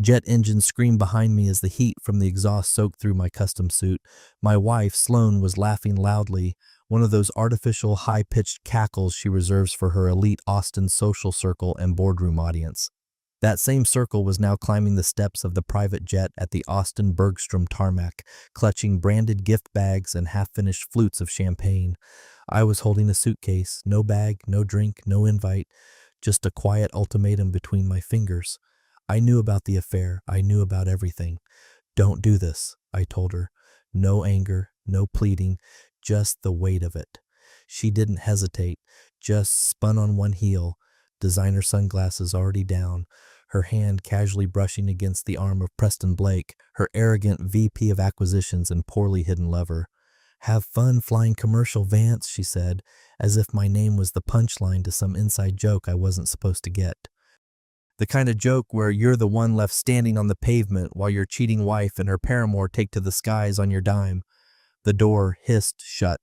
Jet engines screamed behind me as the heat from the exhaust soaked through my custom suit. My wife, Sloane, was laughing loudly, one of those artificial high-pitched cackles she reserves for her elite Austin social circle and boardroom audience. That same circle was now climbing the steps of the private jet at the Austin Bergstrom tarmac, clutching branded gift bags and half-finished flutes of champagne. I was holding a suitcase, no bag, no drink, no invite, just a quiet ultimatum between my fingers. I knew about the affair. I knew about everything. "Don't do this," I told her. No anger, no pleading, just the weight of it. She didn't hesitate, just spun on one heel, designer sunglasses already down, her hand casually brushing against the arm of Preston Blake, her arrogant VP of acquisitions and poorly hidden lover. "Have fun flying commercial, Vance," she said, as if my name was the punchline to some inside joke I wasn't supposed to get. The kind of joke where you're the one left standing on the pavement while your cheating wife and her paramour take to the skies on your dime. The door hissed shut.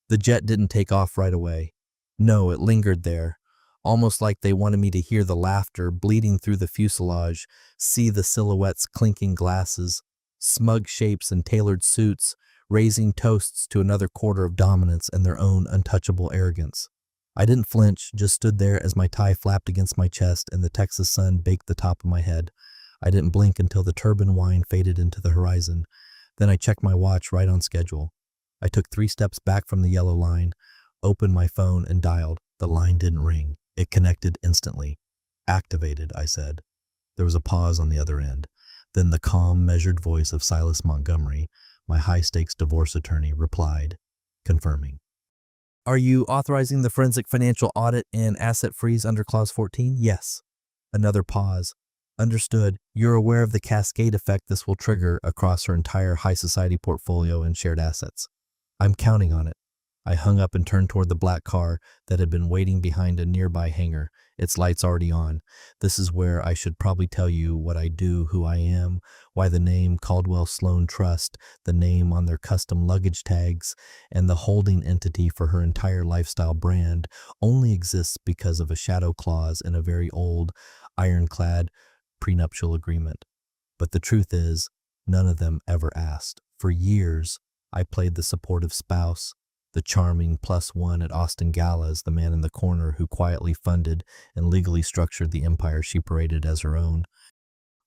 The jet didn't take off right away. No, it lingered there, almost like they wanted me to hear the laughter bleeding through the fuselage, see the silhouettes clinking glasses, smug shapes in tailored suits, raising toasts to another quarter of dominance and their own untouchable arrogance. I didn't flinch, just stood there as my tie flapped against my chest and the Texas sun baked the top of my head. I didn't blink until the turbine whine faded into the horizon. Then I checked my watch right on schedule. I took 3 steps back from the yellow line, opened my phone and dialed. The line didn't ring. It connected instantly. "Activated," I said. There was a pause on the other end. Then the calm, measured voice of Silas Montgomery, my high-stakes divorce attorney, replied, confirming. "Are you authorizing the forensic financial audit and asset freeze under Clause 14? "Yes." Another pause. "Understood. You're aware of the cascade effect this will trigger across her entire high society portfolio and shared assets." "I'm counting on it." I hung up and turned toward the black car that had been waiting behind a nearby hangar, its lights already on. This is where I should probably tell you what I do, who I am, why the name Caldwell Sloan Trust, the name on their custom luggage tags, and the holding entity for her entire lifestyle brand only exists because of a shadow clause in a very old, ironclad prenuptial agreement. But the truth is, none of them ever asked. For years, I played the supportive spouse, the charming +1 at Austin galas, the man in the corner who quietly funded and legally structured the empire she paraded as her own.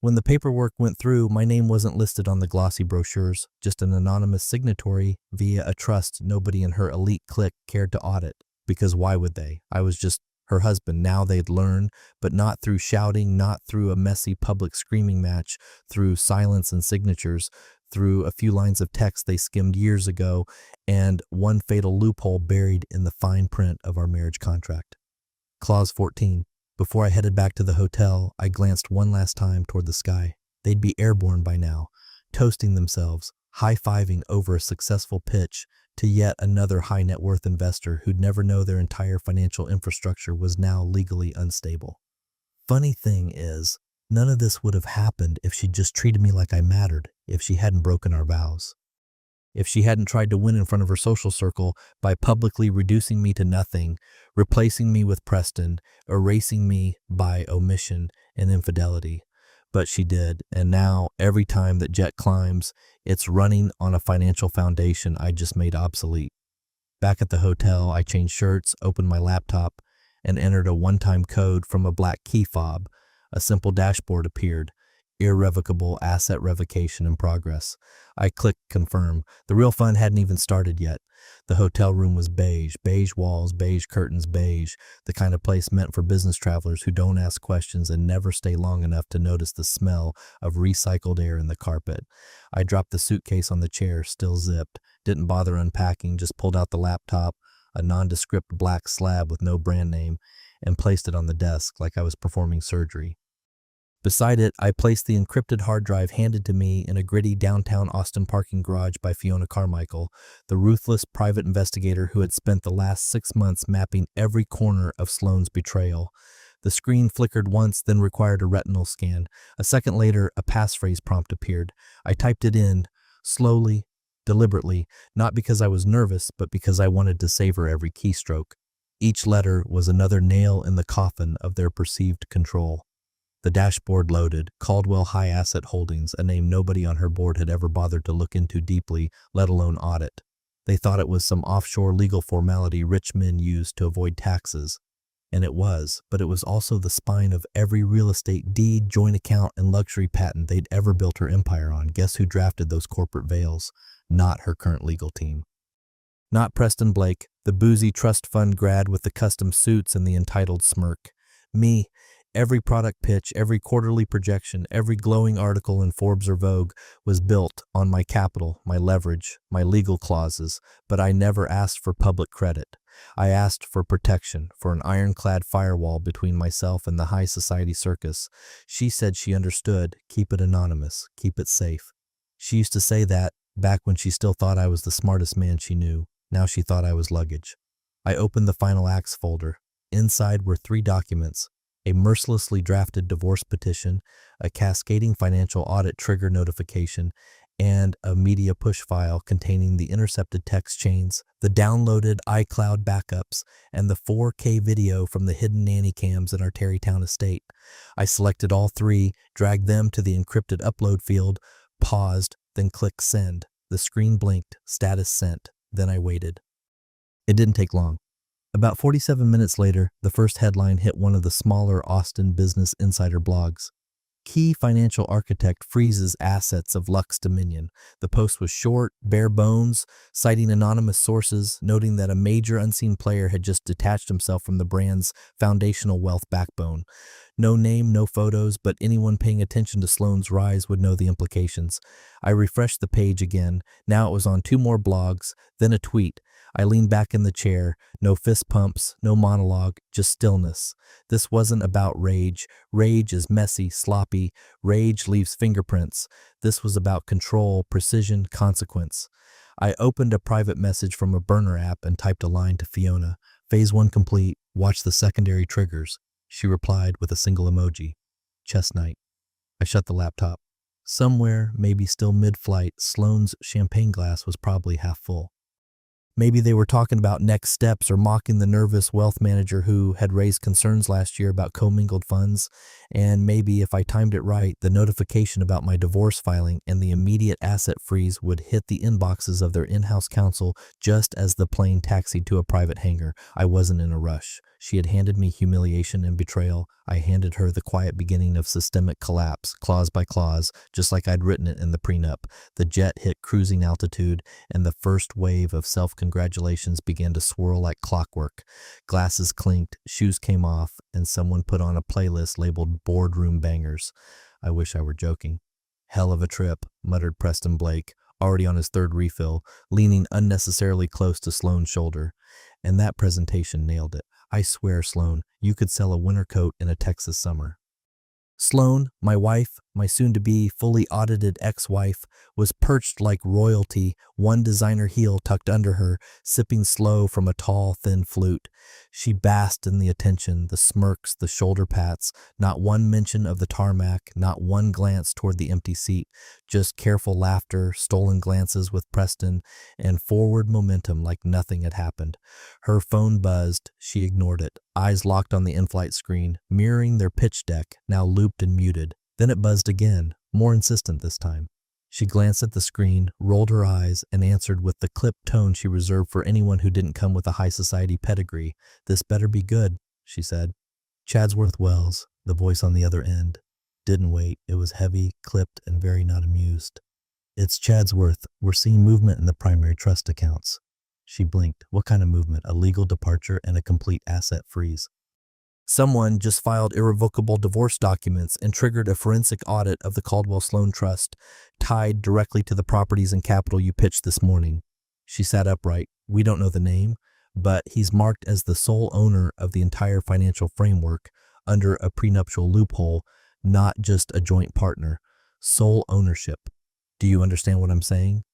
When the paperwork went through, my name wasn't listed on the glossy brochures, just an anonymous signatory via a trust nobody in her elite clique cared to audit. Because why would they? I was just her husband. Now they'd learn, but not through shouting, not through a messy public screaming match, through silence and signatures, through a few lines of text they skimmed years ago, and one fatal loophole buried in the fine print of our marriage contract. Clause 14. Before I headed back to the hotel, I glanced one last time toward the sky. They'd be airborne by now, toasting themselves, high-fiving over a successful pitch to yet another high-net-worth investor who'd never know their entire financial infrastructure was now legally unstable. Funny thing is, none of this would have happened if she'd just treated me like I mattered, if she hadn't broken our vows. If she hadn't tried to win in front of her social circle by publicly reducing me to nothing, replacing me with Preston, erasing me by omission and infidelity. But she did, and now, every time that jet climbs, it's running on a financial foundation I just made obsolete. Back at the hotel, I changed shirts, opened my laptop, and entered a one-time code from a black key fob. A simple dashboard appeared. Irrevocable asset revocation in progress. I clicked confirm. The real fun hadn't even started yet. The hotel room was beige. Beige walls, beige curtains, beige. The kind of place meant for business travelers who don't ask questions and never stay long enough to notice the smell of recycled air in the carpet. I dropped the suitcase on the chair, still zipped. Didn't bother unpacking, just pulled out the laptop, a nondescript black slab with no brand name, and placed it on the desk like I was performing surgery. Beside it, I placed the encrypted hard drive handed to me in a gritty downtown Austin parking garage by Fiona Carmichael, the ruthless private investigator who had spent the last 6 months mapping every corner of Sloane's betrayal. The screen flickered once, then required a retinal scan. A second later, a passphrase prompt appeared. I typed it in, slowly, deliberately, not because I was nervous, but because I wanted to savor every keystroke. Each letter was another nail in the coffin of their perceived control. The dashboard loaded, Caldwell High Asset Holdings, a name nobody on her board had ever bothered to look into deeply, let alone audit. They thought it was some offshore legal formality rich men used to avoid taxes. And it was, but it was also the spine of every real estate deed, joint account, and luxury patent they'd ever built her empire on. Guess who drafted those corporate veils? Not her current legal team. Not Preston Blake, the boozy trust fund grad with the custom suits and the entitled smirk. Me. Every product pitch, every quarterly projection, every glowing article in Forbes or Vogue was built on my capital, my leverage, my legal clauses, but I never asked for public credit. I asked for protection, for an ironclad firewall between myself and the high society circus. She said she understood. Keep it anonymous. Keep it safe. She used to say that back when she still thought I was the smartest man she knew. Now she thought I was luggage. I opened the final acts folder. Inside were 3 documents: a mercilessly drafted divorce petition, a cascading financial audit trigger notification, and a media push file containing the intercepted text chains, the downloaded iCloud backups, and the 4K video from the hidden nanny cams in our Terrytown estate. I selected all 3, dragged them to the encrypted upload field, paused, then clicked send. The screen blinked, status sent. Then I waited. It didn't take long. About 47 minutes later, the first headline hit one of the smaller Austin Business Insider blogs. Key financial architect freezes assets of Lux Dominion. The post was short, bare bones, citing anonymous sources, noting that a major unseen player had just detached himself from the brand's foundational wealth backbone. No name, no photos, but anyone paying attention to Sloan's rise would know the implications. I refreshed the page again. Now it was on 2 more blogs, then a tweet. I leaned back in the chair. No fist pumps, no monologue, just stillness. This wasn't about rage. Rage is messy, sloppy. Rage leaves fingerprints. This was about control, precision, consequence. I opened a private message from a burner app and typed a line to Fiona. Phase 1 complete. Watch the secondary triggers. She replied with a single emoji. Chest night. I shut the laptop. Somewhere, maybe still mid-flight, Sloan's champagne glass was probably half full. Maybe they were talking about next steps or mocking the nervous wealth manager who had raised concerns last year about commingled funds. And maybe if I timed it right, the notification about my divorce filing and the immediate asset freeze would hit the inboxes of their in-house counsel just as the plane taxied to a private hangar. I wasn't in a rush. She had handed me humiliation and betrayal. I handed her the quiet beginning of systemic collapse, clause by clause, just like I'd written it in the prenup. The jet hit cruising altitude, and the first wave of self-congratulations began to swirl like clockwork. Glasses clinked, shoes came off, and someone put on a playlist labeled Boardroom Bangers. I wish I were joking. Hell of a trip, muttered Preston Blake, already on his 3rd refill, leaning unnecessarily close to Sloan's shoulder. And that presentation nailed it. I swear, Sloan, you could sell a winter coat in a Texas summer. Sloan, my wife, my soon-to-be fully audited ex-wife, was perched like royalty, one designer heel tucked under her, sipping slow from a tall, thin flute. She basked in the attention, the smirks, the shoulder pats, not one mention of the tarmac, not one glance toward the empty seat, just careful laughter, stolen glances with Preston, and forward momentum like nothing had happened. Her phone buzzed. She ignored it, eyes locked on the in-flight screen, mirroring their pitch deck, now looped and muted. Then it buzzed again, more insistent this time. She glanced at the screen, rolled her eyes, and answered with the clipped tone she reserved for anyone who didn't come with a high society pedigree. "This better be good," she said. Chadsworth Wells, the voice on the other end, didn't wait. It was heavy, clipped, and very not amused. "It's Chadsworth. We're seeing movement in the primary trust accounts." She blinked. What kind of movement? A legal departure and a complete asset freeze. Someone just filed irrevocable divorce documents and triggered a forensic audit of the Caldwell Sloan Trust, tied directly to the properties and capital you pitched this morning. She sat upright. "We don't know the name, but he's marked as the sole owner of the entire financial framework under a prenuptial loophole, not just a joint partner. Sole ownership. Do you understand what I'm saying?"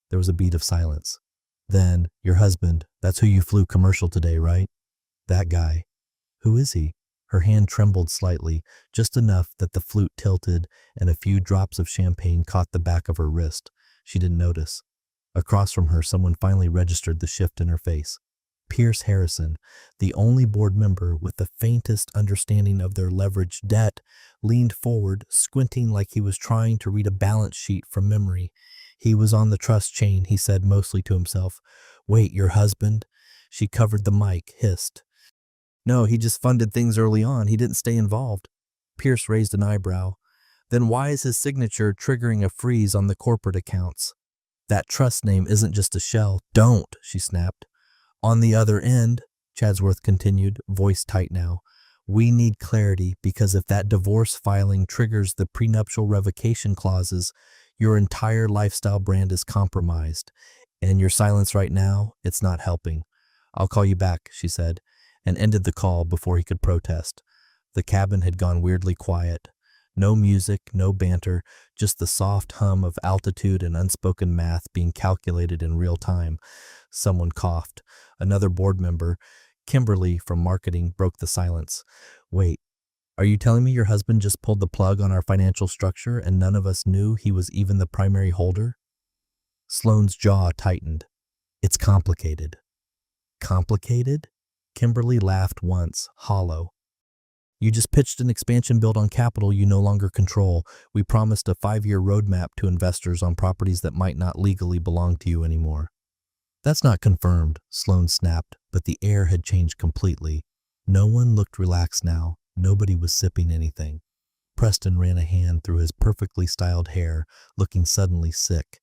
There was a beat of silence. "Then, your husband, that's who you flew commercial today, right?" "That guy." "Who is he?" Her hand trembled slightly, just enough that the flute tilted and a few drops of champagne caught the back of her wrist. She didn't notice. Across from her, someone finally registered the shift in her face. Pierce Harrison, the only board member with the faintest understanding of their leveraged debt, leaned forward, squinting like he was trying to read a balance sheet from memory. He was on the trust chain, he said mostly to himself. Wait, your husband? She covered the mic, hissed. No, he just funded things early on. He didn't stay involved. Pierce raised an eyebrow. Then why is his signature triggering a freeze on the corporate accounts? That trust name isn't just a shell. Don't, she snapped. On the other end, Chadsworth continued, voice tight now, we need clarity because if that divorce filing triggers the prenuptial revocation clauses, your entire lifestyle brand is compromised. And your silence right now, it's not helping. I'll call you back, she said, and ended the call before he could protest. The cabin had gone weirdly quiet. No music, no banter, just the soft hum of altitude and unspoken math being calculated in real time. Someone coughed. Another board member, Kimberly from marketing, broke the silence. Wait, are you telling me your husband just pulled the plug on our financial structure and none of us knew he was even the primary holder? Sloane's jaw tightened. It's complicated. Complicated? Kimberly laughed once, hollow. You just pitched an expansion build on capital you no longer control. We promised a 5-year roadmap to investors on properties that might not legally belong to you anymore. That's not confirmed, Sloane snapped, but the air had changed completely. No one looked relaxed now. Nobody was sipping anything. Preston ran a hand through his perfectly styled hair, looking suddenly sick.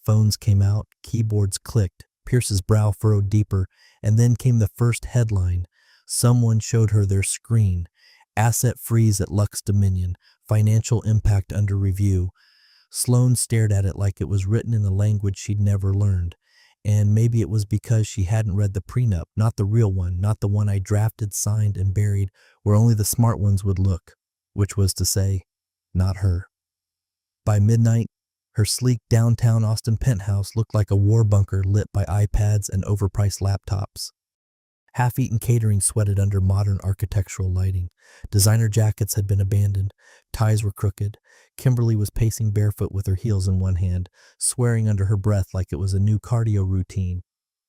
Phones came out, keyboards clicked, Pierce's brow furrowed deeper, and then came the first headline. Someone showed her their screen. Asset freeze at Lux Dominion. Financial impact under review. Sloane stared at it like it was written in a language she'd never learned. And maybe it was because she hadn't read the prenup, not the real one, not the one I drafted, signed, and buried, where only the smart ones would look, which was to say, not her. By midnight, her sleek downtown Austin penthouse looked like a war bunker lit by iPads and overpriced laptops. Half-eaten catering sweated under modern architectural lighting. Designer jackets had been abandoned. Ties were crooked. Kimberly was pacing barefoot with her heels in one hand, swearing under her breath like it was a new cardio routine.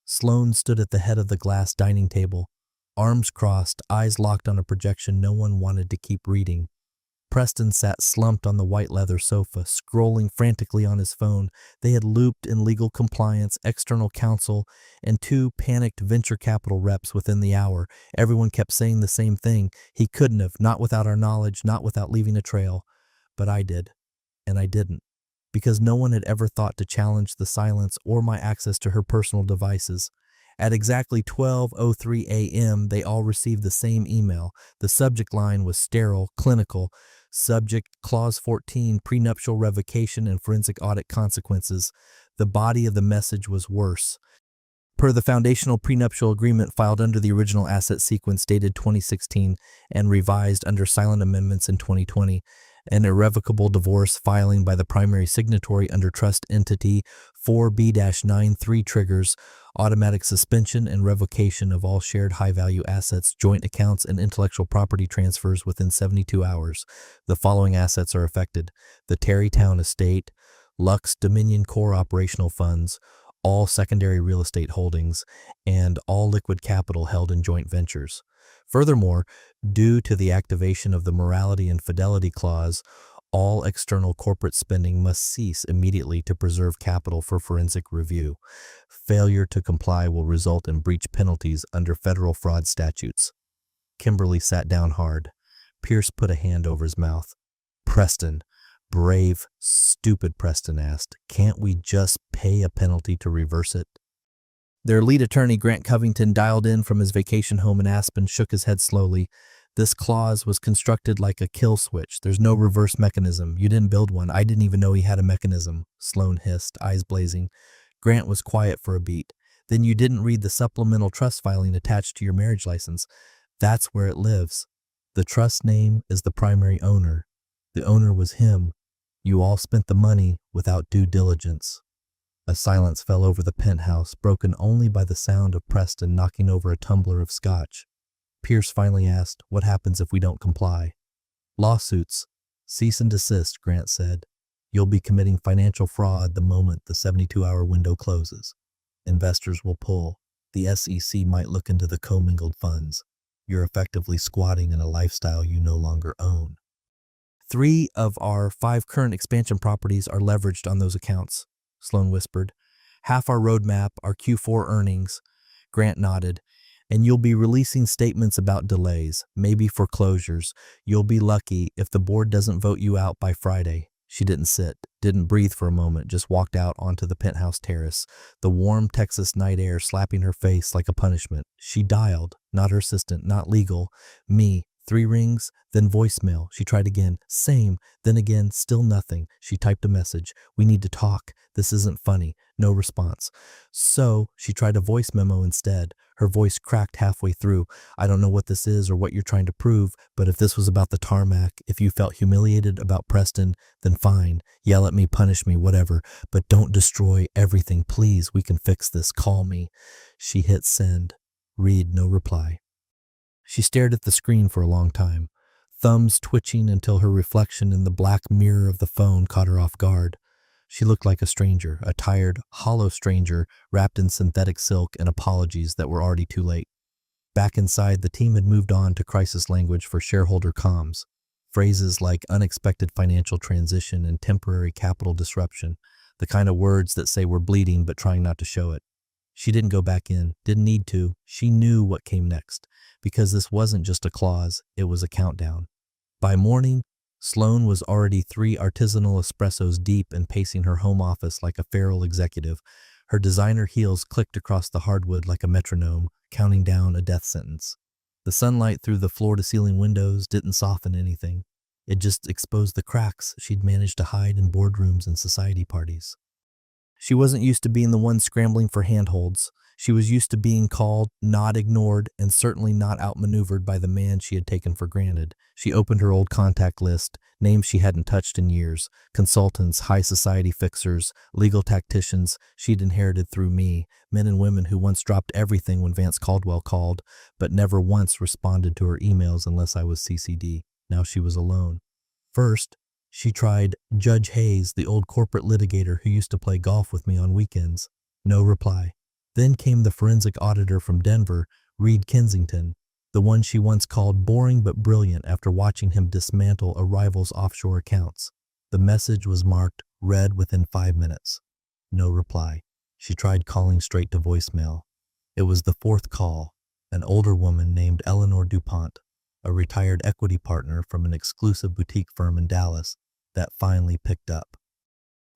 Sloane stood at the head of the glass dining table, arms crossed, eyes locked on a projection no one wanted to keep reading. Preston sat slumped on the white leather sofa, scrolling frantically on his phone. They had looped in legal compliance, external counsel, and 2 panicked venture capital reps within the hour. Everyone kept saying the same thing. He couldn't have, not without our knowledge, not without leaving a trail. But I did. And I didn't. Because no one had ever thought to challenge the silence or my access to her personal devices. At exactly 12:03 a.m., they all received the same email. The subject line was sterile, clinical. Subject, Clause 14, prenuptial revocation and forensic audit consequences. The body of the message was worse. Per the foundational prenuptial agreement filed under the original asset sequence dated 2016 and revised under silent amendments in 2020, an irrevocable divorce filing by the primary signatory under trust entity 4B-93 triggers automatic suspension and revocation of all shared high-value assets, joint accounts, and intellectual property transfers within 72 hours. The following assets are affected: the Terrytown estate, Lux Dominion Core operational funds, all secondary real estate holdings, and all liquid capital held in joint ventures. Furthermore, due to the activation of the morality and fidelity clause, all external corporate spending must cease immediately to preserve capital for forensic review. Failure to comply will result in breach penalties under federal fraud statutes. Kimberly sat down hard. Pierce put a hand over his mouth. Preston, brave, stupid Preston asked, can't we just pay a penalty to reverse it? Their lead attorney, Grant Covington, dialed in from his vacation home in Aspen, shook his head slowly. This clause was constructed like a kill switch. There's no reverse mechanism. You didn't build one. I didn't even know he had a mechanism, Sloane hissed, eyes blazing. Grant was quiet for a beat. Then you didn't read the supplemental trust filing attached to your marriage license. That's where it lives. The trust name is the primary owner. The owner was him. You all spent the money without due diligence. A silence fell over the penthouse, broken only by the sound of Preston knocking over a tumbler of scotch. Pierce finally asked, what happens if we don't comply? Lawsuits. Cease and desist, Grant said. You'll be committing financial fraud the moment the 72-hour window closes. Investors will pull. The SEC might look into the commingled funds. You're effectively squatting in a lifestyle you no longer own. 3 of our 5 current expansion properties are leveraged on those accounts, Sloan whispered. Half our roadmap, our Q4 earnings. Grant nodded. And you'll be releasing statements about delays, maybe foreclosures. You'll be lucky if the board doesn't vote you out by Friday. She didn't sit, didn't breathe for a moment, just walked out onto the penthouse terrace, the warm Texas night air slapping her face like a punishment. She dialed, not her assistant, not legal, me. 3 rings, then voicemail. She tried again. Same. Then again, still nothing. She typed a message. We need to talk. This isn't funny. No response. So she tried a voice memo instead. Her voice cracked halfway through. I don't know what this is or what you're trying to prove, but if this was about the tarmac, if you felt humiliated about Preston, then fine. Yell at me, punish me, whatever. But don't destroy everything. Please, we can fix this. Call me. She hit send. Read, no reply. She stared at the screen for a long time, thumbs twitching until her reflection in the black mirror of the phone caught her off guard. She looked like a stranger, a tired, hollow stranger wrapped in synthetic silk and apologies that were already too late. Back inside, the team had moved on to crisis language for shareholder comms. Phrases like unexpected financial transition and temporary capital disruption, the kind of words that say we're bleeding but trying not to show it. She didn't go back in, didn't need to. She knew what came next, because this wasn't just a clause, it was a countdown. By morning, Sloan was already 3 artisanal espressos deep and pacing her home office like a feral executive. Her designer heels clicked across the hardwood like a metronome, counting down a death sentence. The sunlight through the floor-to-ceiling windows didn't soften anything. It just exposed the cracks she'd managed to hide in boardrooms and society parties. She wasn't used to being the one scrambling for handholds. She was used to being called, not ignored, and certainly not outmaneuvered by the man she had taken for granted. She opened her old contact list, names she hadn't touched in years, consultants, high society fixers, legal tacticians she'd inherited through me, men and women who once dropped everything when Vance Caldwell called, but never once responded to her emails unless I was CC'd. Now she was alone. First, she tried Judge Hayes, the old corporate litigator who used to play golf with me on weekends. No reply. Then came the forensic auditor from Denver, Reed Kensington, the one she once called boring but brilliant after watching him dismantle a rival's offshore accounts. The message was marked read within 5 minutes. No reply. She tried calling straight to voicemail. It was the 4th call, an older woman named Eleanor DuPont, a retired equity partner from an exclusive boutique firm in Dallas, that finally picked up.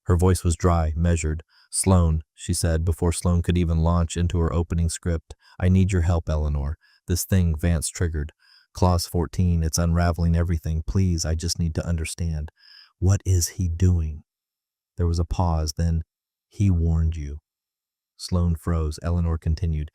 Her voice was dry, measured. Sloan, she said before Sloan could even launch into her opening script, I need your help, Eleanor. This thing Vance triggered. Clause 14, it's unraveling everything. Please, I just need to understand. What is he doing? There was a pause, then, he warned you. Sloan froze. Eleanor continued.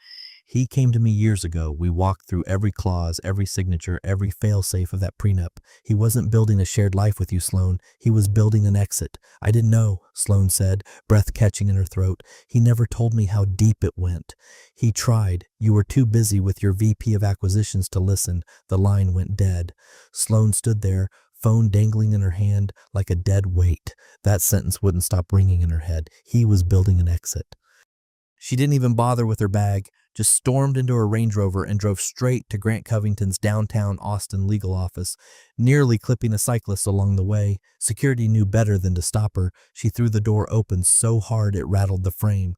He came to me years ago. We walked through every clause, every signature, every fail-safe of that prenup. He wasn't building a shared life with you, Sloan. He was building an exit. I didn't know, Sloan said, breath catching in her throat. He never told me how deep it went. He tried. You were too busy with your VP of acquisitions to listen. The line went dead. Sloan stood there, phone dangling in her hand like a dead weight. That sentence wouldn't stop ringing in her head. He was building an exit. She didn't even bother with her bag, just stormed into her Range Rover and drove straight to Grant Covington's downtown Austin legal office, nearly clipping a cyclist along the way. Security knew better than to stop her. She threw the door open so hard it rattled the frame.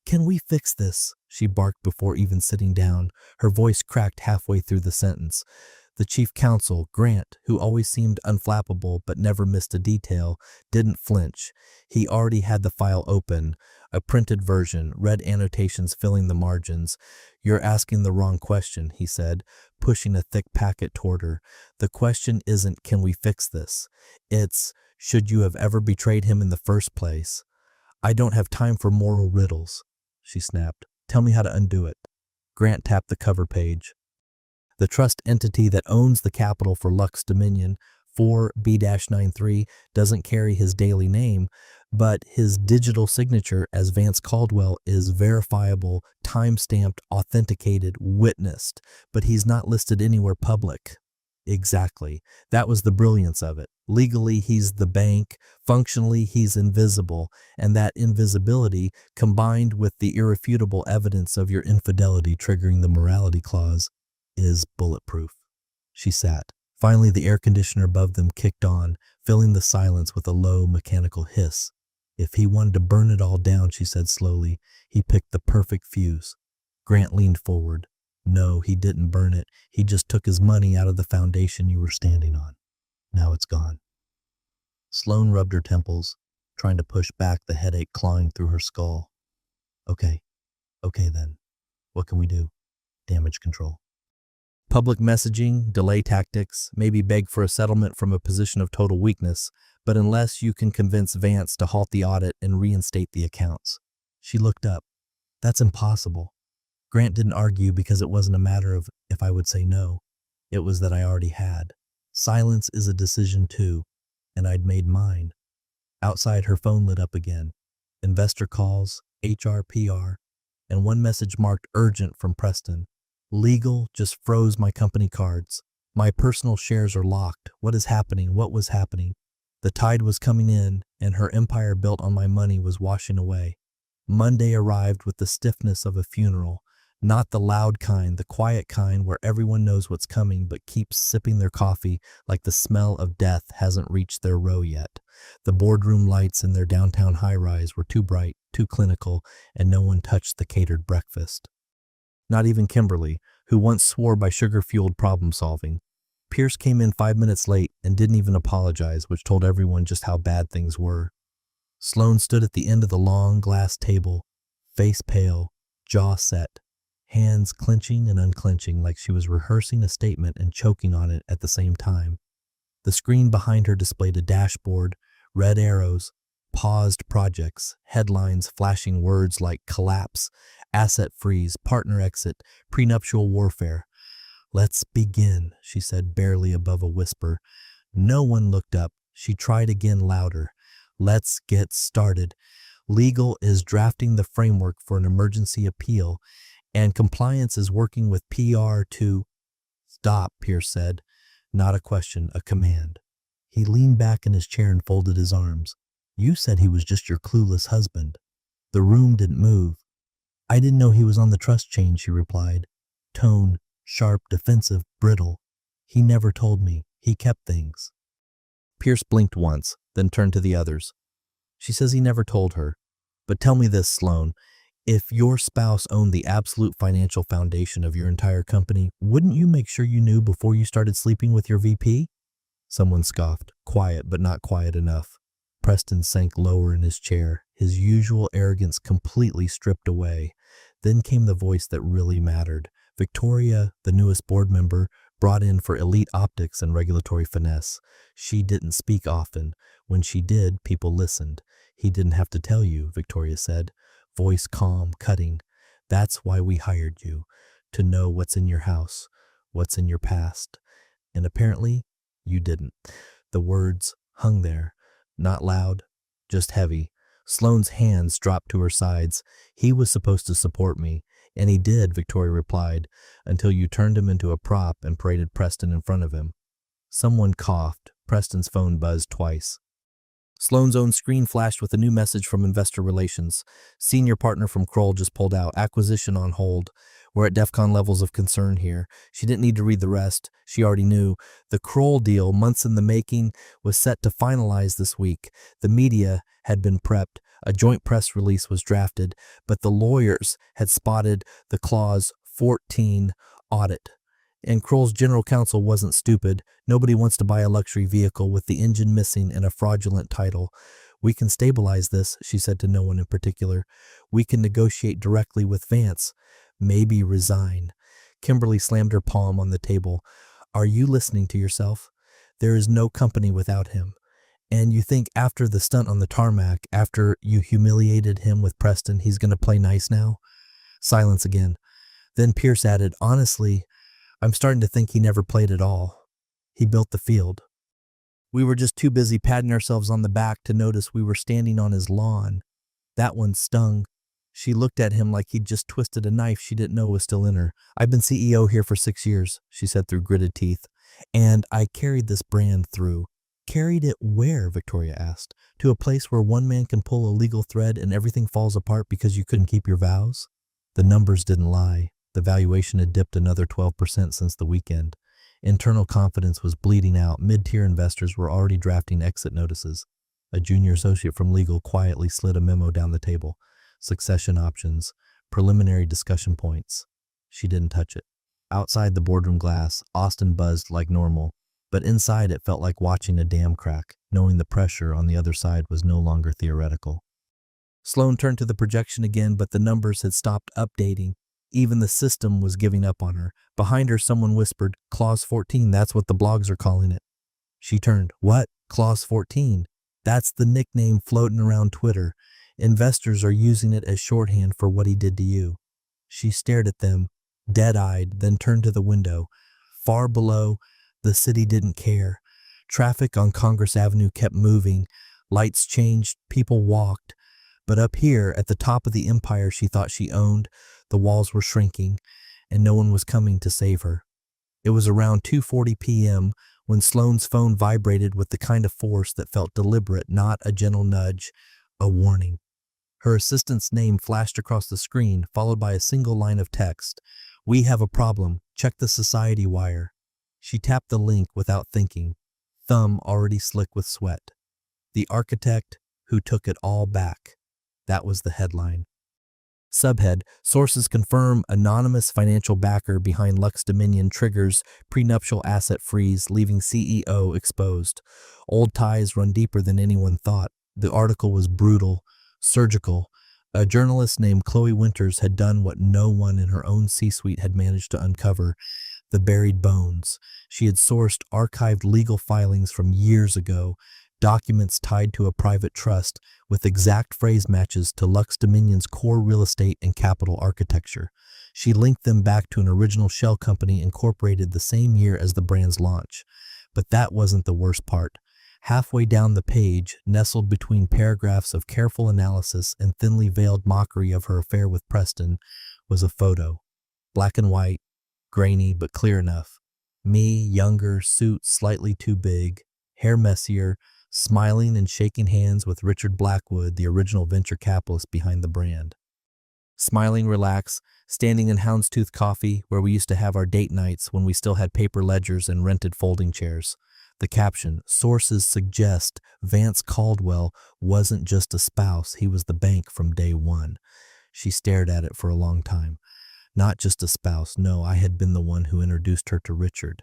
Can we fix this? She barked before even sitting down. Her voice cracked halfway through the sentence. The chief counsel, Grant, who always seemed unflappable but never missed a detail, didn't flinch. He already had the file open, a printed version, red annotations filling the margins. You're asking the wrong question, he said, pushing a thick packet toward her. The question isn't, can we fix this? It's, should you have ever betrayed him in the first place? I don't have time for moral riddles, she snapped. Tell me how to undo it. Grant tapped the cover page. The trust entity that owns the capital for Lux Dominion, 4B-93, doesn't carry his daily name, but his digital signature as Vance Caldwell is verifiable, time-stamped, authenticated, witnessed, but he's not listed anywhere public. Exactly. That was the brilliance of it. Legally, he's the bank. Functionally, he's invisible. And that invisibility, combined with the irrefutable evidence of your infidelity triggering the morality clause, is bulletproof. She sat. Finally, the air conditioner above them kicked on, filling the silence with a low, mechanical hiss. If he wanted to burn it all down, she said slowly, he picked the perfect fuse. Grant leaned forward. No, he didn't burn it. He just took his money out of the foundation you were standing on. Now it's gone. Sloane rubbed her temples, trying to push back the headache clawing through her skull. Okay then. What can we do? Damage control. Public messaging, delay tactics, maybe beg for a settlement from a position of total weakness, but unless you can convince Vance to halt the audit and reinstate the accounts. She looked up. That's impossible. Grant didn't argue because it wasn't a matter of if I would say no. It was that I already had. Silence is a decision too, and I'd made mine. Outside, her phone lit up again. Investor calls, HR PR, and one message marked urgent from Preston. Legal just froze my company cards. My personal shares are locked. What is happening? What was happening? The tide was coming in, and her empire built on my money was washing away. Monday arrived with the stiffness of a funeral. Not the loud kind, the quiet kind where everyone knows what's coming but keeps sipping their coffee like the smell of death hasn't reached their row yet. The boardroom lights in their downtown high-rise were too bright, too clinical, and no one touched the catered breakfast. Not even Kimberly, who once swore by sugar-fueled problem-solving. Pierce came in 5 minutes late and didn't even apologize, which told everyone just how bad things were. Sloane stood at the end of the long glass table, face pale, jaw set, hands clenching and unclenching like she was rehearsing a statement and choking on it at the same time. The screen behind her displayed a dashboard, red arrows, paused projects, headlines flashing words like collapse, asset freeze, partner exit, prenuptial warfare. Let's begin, she said barely above a whisper. No one looked up. She tried again louder. Let's get started. Legal is drafting the framework for an emergency appeal, and compliance is working with PR to... Stop, Pierce said. Not a question, a command. He leaned back in his chair and folded his arms. You said he was just your clueless husband. The room didn't move. I didn't know he was on the trust chain, she replied. Tone, sharp, defensive, brittle. He never told me. He kept things. Pierce blinked once, then turned to the others. She says he never told her. But tell me this, Sloane. If your spouse owned the absolute financial foundation of your entire company, wouldn't you make sure you knew before you started sleeping with your VP? Someone scoffed, quiet but not quiet enough. Preston sank lower in his chair, his usual arrogance completely stripped away. Then came the voice that really mattered. Victoria, the newest board member, brought in for elite optics and regulatory finesse. She didn't speak often. When she did, people listened. He didn't have to tell you, Victoria said. Voice calm, cutting. That's why we hired you. To know what's in your house, what's in your past. And apparently, you didn't. The words hung there. Not loud, just heavy. Sloane's hands dropped to her sides. He was supposed to support me. And he did, Victoria replied, until you turned him into a prop and paraded Preston in front of him. Someone coughed. Preston's phone buzzed twice. Sloane's own screen flashed with a new message from Investor Relations. Senior partner from Kroll just pulled out. Acquisition on hold. We're at DEFCON levels of concern here. She didn't need to read the rest. She already knew. The Kroll deal, months in the making, was set to finalize this week. The media had been prepped. A joint press release was drafted, but the lawyers had spotted the clause 14 audit. And Kroll's general counsel wasn't stupid. Nobody wants to buy a luxury vehicle with the engine missing and a fraudulent title. We can stabilize this, she said to no one in particular. We can negotiate directly with Vance. Maybe resign. Kimberly slammed her palm on the table. Are you listening to yourself? There is no company without him. And you think after the stunt on the tarmac, after you humiliated him with Preston, he's going to play nice now? Silence again. Then Pierce added, honestly, I'm starting to think he never played at all. He built the field. We were just too busy patting ourselves on the back to notice we were standing on his lawn. That one stung. She looked at him like he'd just twisted a knife she didn't know was still in her. I've been CEO here for 6 years, she said through gritted teeth, And I carried this brand through. Carried it where? Victoria asked. To a place where one man can pull a legal thread and everything falls apart because you couldn't keep your vows? The numbers didn't lie. The valuation had dipped another 12% since the weekend. Internal confidence was bleeding out. Mid-tier investors were already drafting exit notices. A junior associate from legal quietly slid a memo down the table. Succession options, preliminary discussion points. She didn't touch it. Outside the boardroom glass, Austin buzzed like normal, but inside it felt like watching a dam crack, knowing the pressure on the other side was no longer theoretical. Sloan turned to the projection again, but the numbers had stopped updating. Even the system was giving up on her. Behind her, someone whispered, Clause 14, that's what the blogs are calling it. She turned, What? Clause 14? That's the nickname floating around Twitter. Investors are using it as shorthand for what he did to you. She stared at them, dead-eyed, then turned to the window. Far below, the city didn't care. Traffic on Congress Avenue kept moving. Lights changed, people walked. But up here, at the top of the empire she thought she owned, the walls were shrinking, and no one was coming to save her. It was around 2:40 p.m. when Sloane's phone vibrated with the kind of force that felt deliberate, not a gentle nudge, a warning. Her assistant's name flashed across the screen, followed by a single line of text. We have a problem. Check the society wire. She tapped the link without thinking, thumb already slick with sweat. The architect who took it all back. That was the headline. Subhead, sources confirm anonymous financial backer behind Lux Dominion triggers prenuptial asset freeze, leaving CEO exposed. Old ties run deeper than anyone thought. The article was brutal, surgical. A journalist named Chloe Winters had done what no one in her own C-suite had managed to uncover, the buried bones. She had sourced archived legal filings from years ago, documents tied to a private trust with exact phrase matches to Lux Dominion's core real estate and capital architecture. She linked them back to an original shell company incorporated the same year as the brand's launch. But that wasn't the worst part. Halfway down the page, nestled between paragraphs of careful analysis and thinly veiled mockery of her affair with Preston, was a photo. Black and white, grainy but clear enough. Me, younger, suit slightly too big, hair messier, smiling and shaking hands with Richard Blackwood, the original venture capitalist behind the brand. Smiling relaxed, standing in Houndstooth Coffee, where we used to have our date nights when we still had paper ledgers and rented folding chairs. The caption, sources suggest Vance Caldwell wasn't just a spouse, he was the bank from day one. She stared at it for a long time. Not just a spouse, no, I had been the one who introduced her to Richard.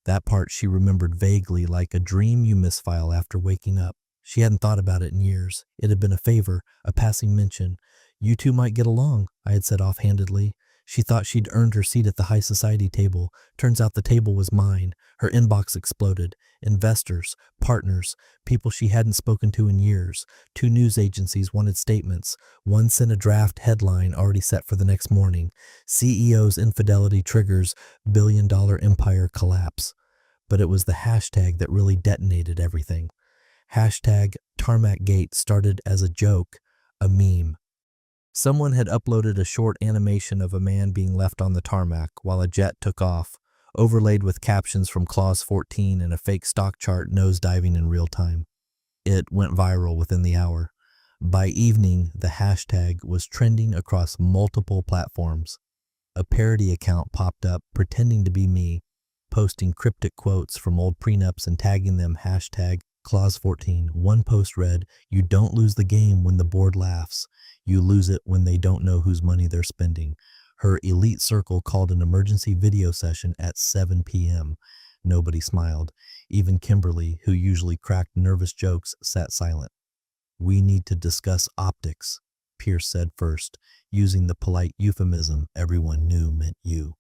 That part she remembered vaguely, like a dream you misfile after waking up. She hadn't thought about it in years. It had been a favor, a passing mention. You two might get along, I had said offhandedly. She thought she'd earned her seat at the high society table. Turns out the table was mine. Her inbox exploded. Investors, partners, people she hadn't spoken to in years. 2 news agencies wanted statements. One sent a draft headline already set for the next morning. CEO's infidelity triggers billion-dollar empire collapse. But it was the hashtag that really detonated everything. Hashtag TarmacGate started as a joke, a meme. Someone had uploaded a short animation of a man being left on the tarmac while a jet took off, overlaid with captions from Clause 14 and a fake stock chart nosediving in real time. It went viral within the hour. By evening, the hashtag was trending across multiple platforms. A parody account popped up pretending to be me, posting cryptic quotes from old prenups and tagging them hashtag Clause 14. One post read, "You don't lose the game when the board laughs. You lose it when they don't know whose money they're spending." Her elite circle called an emergency video session at 7 p.m. Nobody smiled. Even Kimberly, who usually cracked nervous jokes, sat silent. "We need to discuss optics," Pierce said first, using the polite euphemism everyone knew meant you.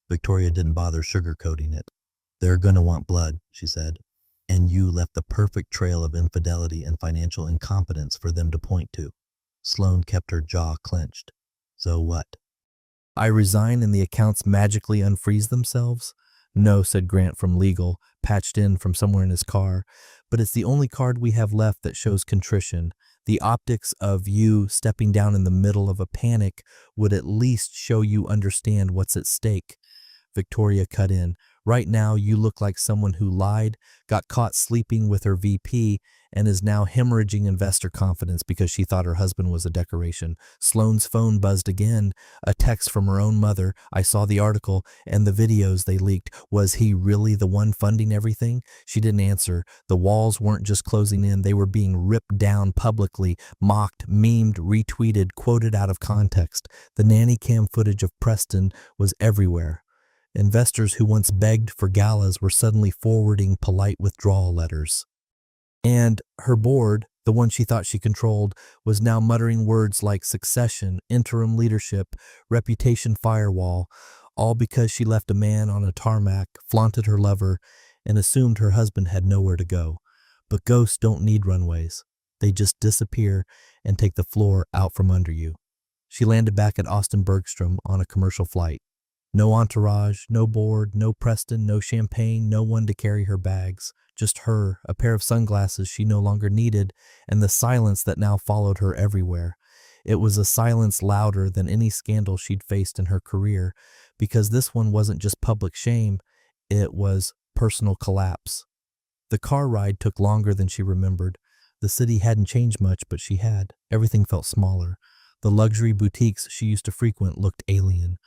Victoria didn't bother sugarcoating it. "They're gonna want blood," she said. "And you left the perfect trail of infidelity and financial incompetence for them to point to." Sloan kept her jaw clenched. "So what? I resign and the accounts magically unfreeze themselves?" "No," said Grant from legal, patched in from somewhere in his car. "But it's the only card we have left that shows contrition. The optics of you stepping down in the middle of a panic would at least show you understand what's at stake." Victoria cut in. Right now, you look like someone who lied, got caught sleeping with her VP, and is now hemorrhaging investor confidence because she thought her husband was a decoration. Sloane's phone buzzed again, a text from her own mother. I saw the article and the videos they leaked. Was he really the one funding everything? She didn't answer. The walls weren't just closing in, they were being ripped down publicly, mocked, memed, retweeted, quoted out of context. The nanny cam footage of Preston was everywhere. Investors who once begged for galas were suddenly forwarding polite withdrawal letters. And her board, the one she thought she controlled, was now muttering words like succession, interim leadership, reputation firewall, all because she left a man on a tarmac, flaunted her lover, and assumed her husband had nowhere to go. But ghosts don't need runways. They just disappear and take the floor out from under you. She landed back at Austin Bergstrom on a commercial flight. No entourage, no board, no Preston, no champagne, no one to carry her bags. Just her, a pair of sunglasses she no longer needed, and the silence that now followed her everywhere. It was a silence louder than any scandal she'd faced in her career, because this one wasn't just public shame, it was personal collapse. The car ride took longer than she remembered. The city hadn't changed much, but she had. Everything felt smaller. The luxury boutiques she used to frequent looked alien.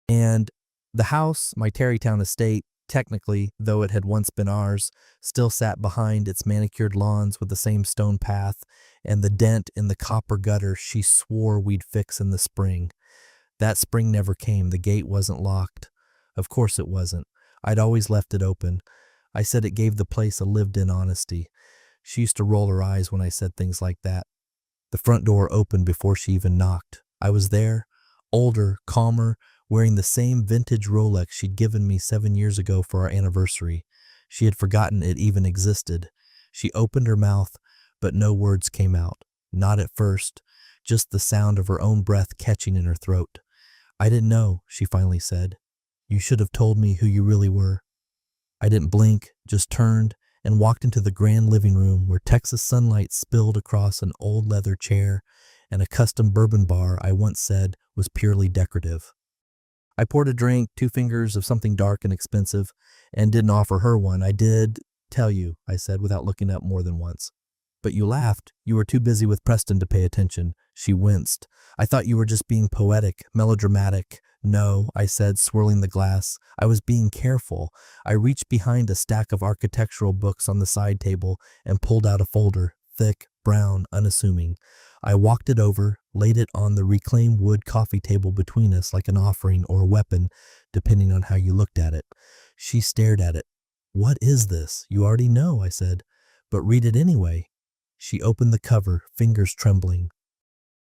And the house, my Tarrytown estate, technically, though it had once been ours, still sat behind its manicured lawns with the same stone path and the dent in the copper gutter she swore we'd fix in the spring. That spring never came. The gate wasn't locked. Of course it wasn't. I'd always left it open. I said it gave the place a lived-in honesty. She used to roll her eyes when I said things like that. The front door opened before she even knocked. I was there, older, calmer, wearing the same vintage Rolex she'd given me 7 years ago for our anniversary. She had forgotten it even existed. She opened her mouth, but no words came out. Not at first, just the sound of her own breath catching in her throat. I didn't know, she finally said. You should have told me who you really were. I didn't blink, just turned and walked into the grand living room where Texas sunlight spilled across an old leather chair and a custom bourbon bar I once said was purely decorative. I poured a drink, 2 fingers of something dark and expensive, and didn't offer her one. I did tell you, I said without looking up more than once. But you laughed. You were too busy with Preston to pay attention. She winced. I thought you were just being poetic, melodramatic. No, I said, swirling the glass. I was being careful. I reached behind a stack of architectural books on the side table and pulled out a folder, thick, brown, unassuming. I walked it over, laid it on the reclaimed wood coffee table between us like an offering or a weapon, depending on how you looked at it. She stared at it. What is this? You already know, I said. But read it anyway. She opened the cover, fingers trembling.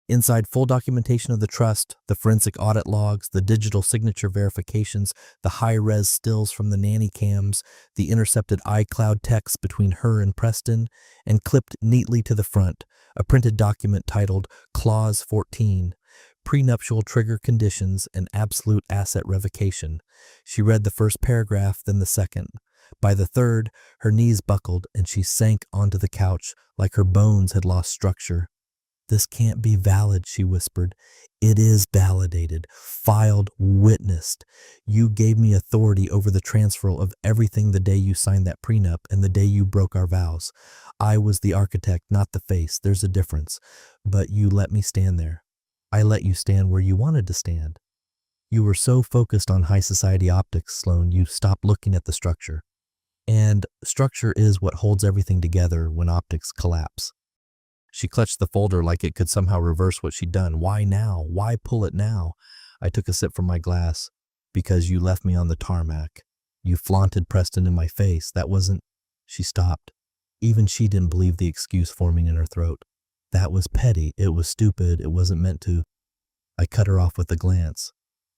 Inside, full documentation of the trust, the forensic audit logs, the digital signature verifications, the high-res stills from the nanny cams, the intercepted iCloud texts between her and Preston, and clipped neatly to the front, a printed document titled Clause 14, Prenuptial Trigger Conditions and Absolute Asset Revocation. She read the first paragraph, then the second. By the third, her knees buckled and she sank onto the couch like her bones had lost structure. This can't be valid, she whispered. It is validated, filed, witnessed. You gave me authority over the transfer of everything the day you signed that prenup and the day you broke our vows. I was the architect, not the face. There's a difference. But you let me stand there. I let you stand where you wanted to stand. You were so focused on high society optics, Sloan, you stopped looking at the structure. And structure is what holds everything together when optics collapse. She clutched the folder like it could somehow reverse what she'd done. Why now? Why pull it now? I took a sip from my glass. Because you left me on the tarmac. You flaunted Preston in my face. That wasn't... She stopped. Even she didn't believe the excuse forming in her throat. That was petty. It was stupid. It wasn't meant to... I cut her off with a glance.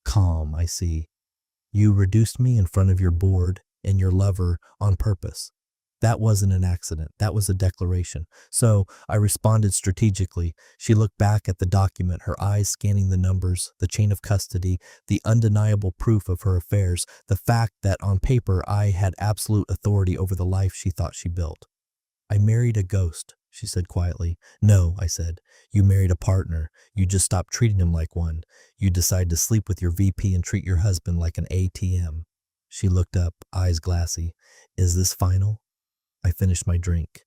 Calm, I see. You reduced me in front of your board and your lover on purpose. That wasn't an accident. That was a declaration. So I responded strategically. She looked back at the document, her eyes scanning the numbers, the chain of custody, the undeniable proof of her affairs, the fact that on paper I had absolute authority over the life she thought she built. I married a ghost, she said quietly. No, I said. You married a partner. You just stopped treating him like one. You decided to sleep with your VP and treat your husband like an ATM. She looked up, eyes glassy. Is this final? I finished my drink.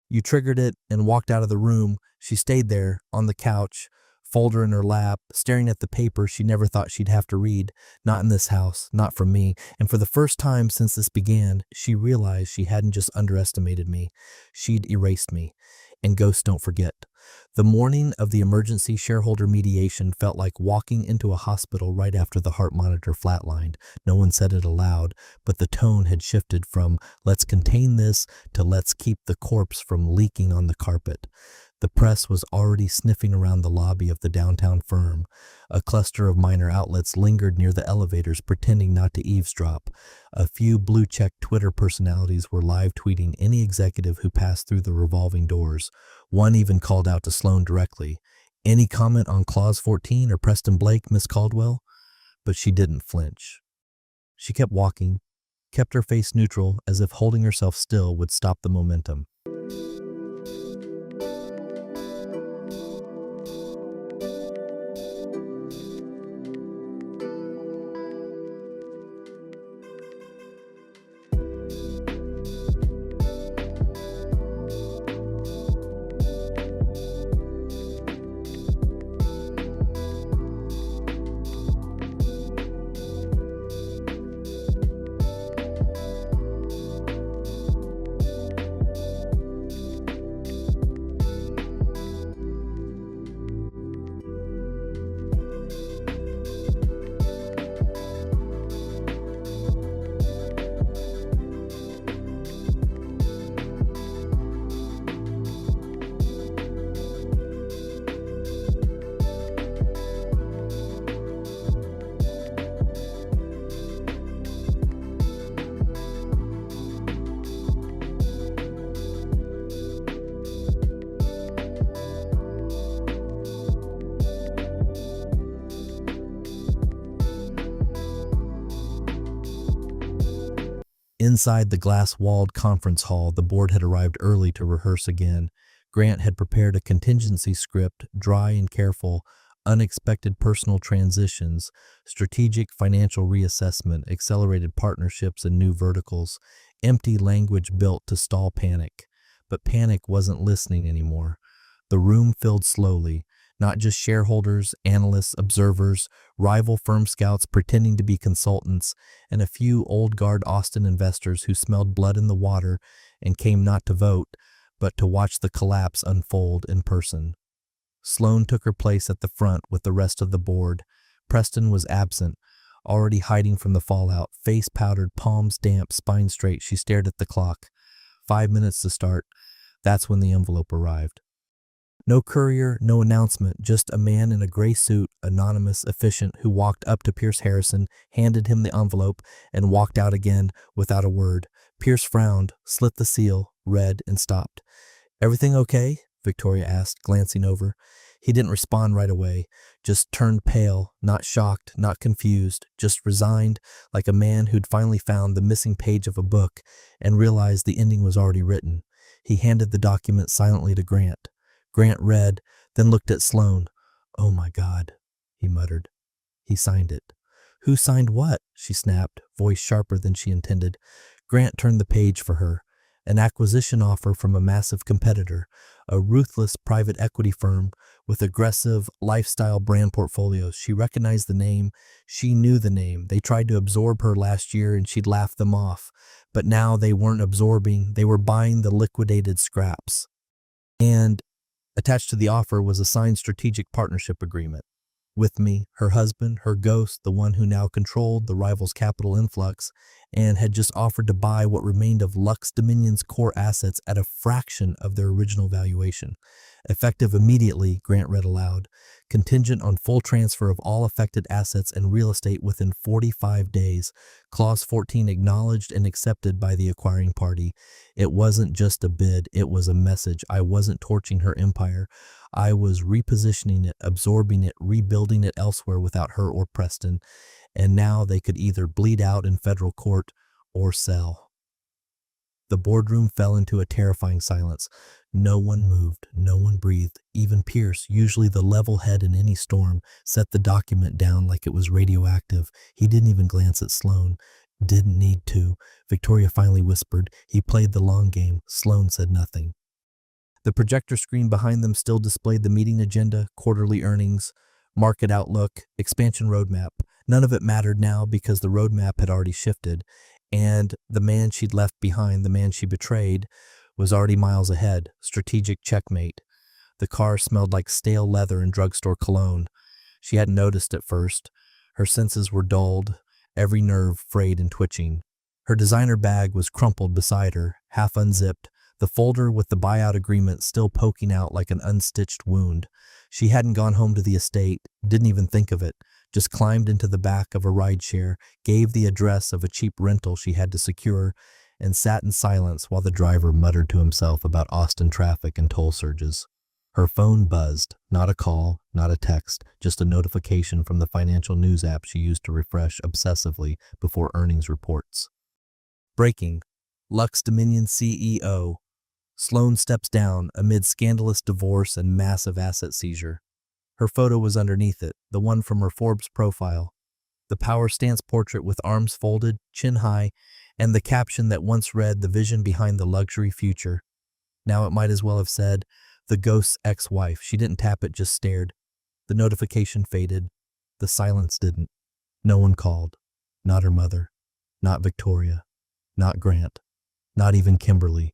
You triggered it and walked out of the room. She stayed there, on the couch, folder in her lap, staring at the paper she never thought she'd have to read. Not in this house, not from me. And for the first time since this began, she realized she hadn't just underestimated me. She'd erased me. And ghosts don't forget. The morning of the emergency shareholder mediation felt like walking into a hospital right after the heart monitor flatlined. No one said it aloud, but the tone had shifted from "let's contain this" to "let's keep the corpse from leaking on the carpet." The press was already sniffing around the lobby of the downtown firm. A cluster of minor outlets lingered near the elevators, pretending not to eavesdrop. A few blue-check Twitter personalities were live tweeting any executive who passed through the revolving doors. One even called out to Sloan directly. "Any comment on Clause 14 or Preston Blake, Miss Caldwell?" But she didn't flinch. She kept walking, kept her face neutral, as if holding herself still would stop the momentum. Inside the glass-walled conference hall, the board had arrived early to rehearse again. Grant had prepared a contingency script, dry and careful: unexpected personal transitions, strategic financial reassessment, accelerated partnerships, and new verticals. Empty language built to stall panic. But panic wasn't listening anymore. The room filled slowly. Not just shareholders, analysts, observers, rival firm scouts pretending to be consultants, and a few old guard Austin investors who smelled blood in the water and came not to vote, but to watch the collapse unfold in person. Sloan took her place at the front with the rest of the board. Preston was absent, already hiding from the fallout. Face powdered, palms damp, spine straight, she stared at the clock. 5 minutes to start. That's when the envelope arrived. No courier, no announcement, just a man in a gray suit, anonymous, efficient, who walked up to Pierce Harrison, handed him the envelope, and walked out again without a word. Pierce frowned, slit the seal, read, and stopped. "Everything okay?" Victoria asked, glancing over. He didn't respond right away, just turned pale, not shocked, not confused, just resigned, like a man who'd finally found the missing page of a book and realized the ending was already written. He handed the document silently to Grant. Grant read, then looked at Sloan. "Oh my God," he muttered. He signed it. "Who signed what?" she snapped, voice sharper than she intended. Grant turned the page for her. An acquisition offer from a massive competitor, a ruthless private equity firm with aggressive lifestyle brand portfolios. She recognized the name. She knew the name. They tried to absorb her last year and she'd laughed them off. But now they weren't absorbing. They were buying the liquidated scraps. And attached to the offer was a signed strategic partnership agreement. With me, her husband, her ghost, the one who now controlled the rival's capital influx, and had just offered to buy what remained of Lux Dominion's core assets at a fraction of their original valuation. Effective immediately, Grant read aloud, contingent on full transfer of all affected assets and real estate within 45 days. Clause 14 acknowledged and accepted by the acquiring party. It wasn't just a bid, it was a message. I wasn't torching her empire. I was repositioning it, absorbing it, rebuilding it elsewhere without her or Preston. And now they could either bleed out in federal court or sell. The boardroom fell into a terrifying silence. No one moved, no one breathed. Even Pierce, usually the level head in any storm, set the document down like it was radioactive. He didn't even glance at Sloan, Didn't need to, Victoria finally whispered. He played the long game. Sloan said nothing. The projector screen behind them still displayed the meeting agenda, quarterly earnings, market outlook, expansion roadmap. None of it mattered now because the roadmap had already shifted, and the man she'd left behind, the man she betrayed, was already miles ahead. Strategic checkmate. The car smelled like stale leather and drugstore cologne. She hadn't noticed at first. Her senses were dulled, every nerve frayed and twitching. Her designer bag was crumpled beside her, half unzipped, the folder with the buyout agreement still poking out like an unstitched wound. She hadn't gone home to the estate, didn't even think of it, just climbed into the back of a rideshare, gave the address of a cheap rental she had to secure, and sat in silence while the driver muttered to himself about Austin traffic and toll surges. Her phone buzzed, not a call, not a text, just a notification from the financial news app she used to refresh obsessively before earnings reports. Breaking. Lux Dominion CEO. Sloan steps down amid scandalous divorce and massive asset seizure. Her photo was underneath it, the one from her Forbes profile. The power stance portrait with arms folded, chin high, and the caption that once read the vision behind the luxury future. Now it might as well have said, the ghost's ex-wife. She didn't tap it, just stared. The notification faded. The silence didn't. No one called. Not her mother. Not Victoria. Not Grant. Not even Kimberly,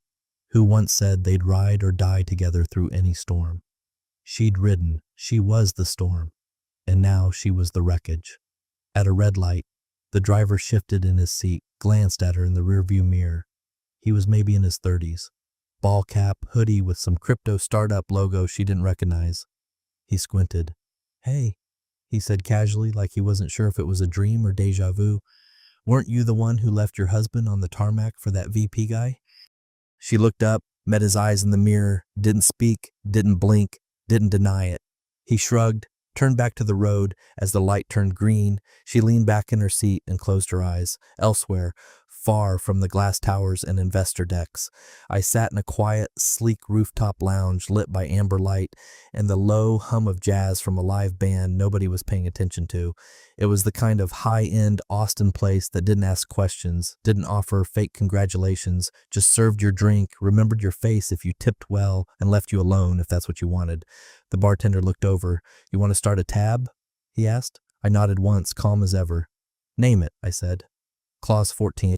who once said they'd ride or die together through any storm. She'd ridden. She was the storm. And now she was the wreckage. At a red light, the driver shifted in his seat, glanced at her in the rearview mirror. He was maybe in his 30s. Ball cap, hoodie with some crypto startup logo she didn't recognize. He squinted. Hey, he said casually, like he wasn't sure if it was a dream or deja vu. Weren't you the one who left your husband on the tarmac for that VP guy? She looked up, met his eyes in the mirror, didn't speak, didn't blink, didn't deny it. He shrugged, turned back to the road. As the light turned green, she leaned back in her seat and closed her eyes. Elsewhere, far from the glass towers and investor decks, I sat in a quiet, sleek rooftop lounge lit by amber light and the low hum of jazz from a live band nobody was paying attention to. It was the kind of high-end Austin place that didn't ask questions, didn't offer fake congratulations, just served your drink, remembered your face if you tipped well, and left you alone if that's what you wanted. The bartender looked over. You want to start a tab? He asked. I nodded once, calm as ever. Name it, I said. Clause 14.